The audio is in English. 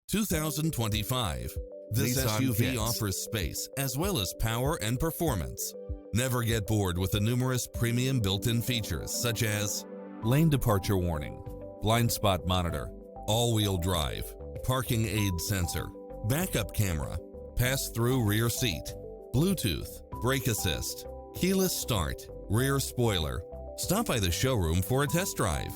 2025. This Nissan SUV Kicks. offers space as well as power and performance. Never get bored with the numerous premium built-in features such as lane departure warning, blind spot monitor, all-wheel drive, parking aid sensor, backup camera, pass-through rear seat, Bluetooth, brake assist, keyless start, rear spoiler. Stop by the showroom for a test drive.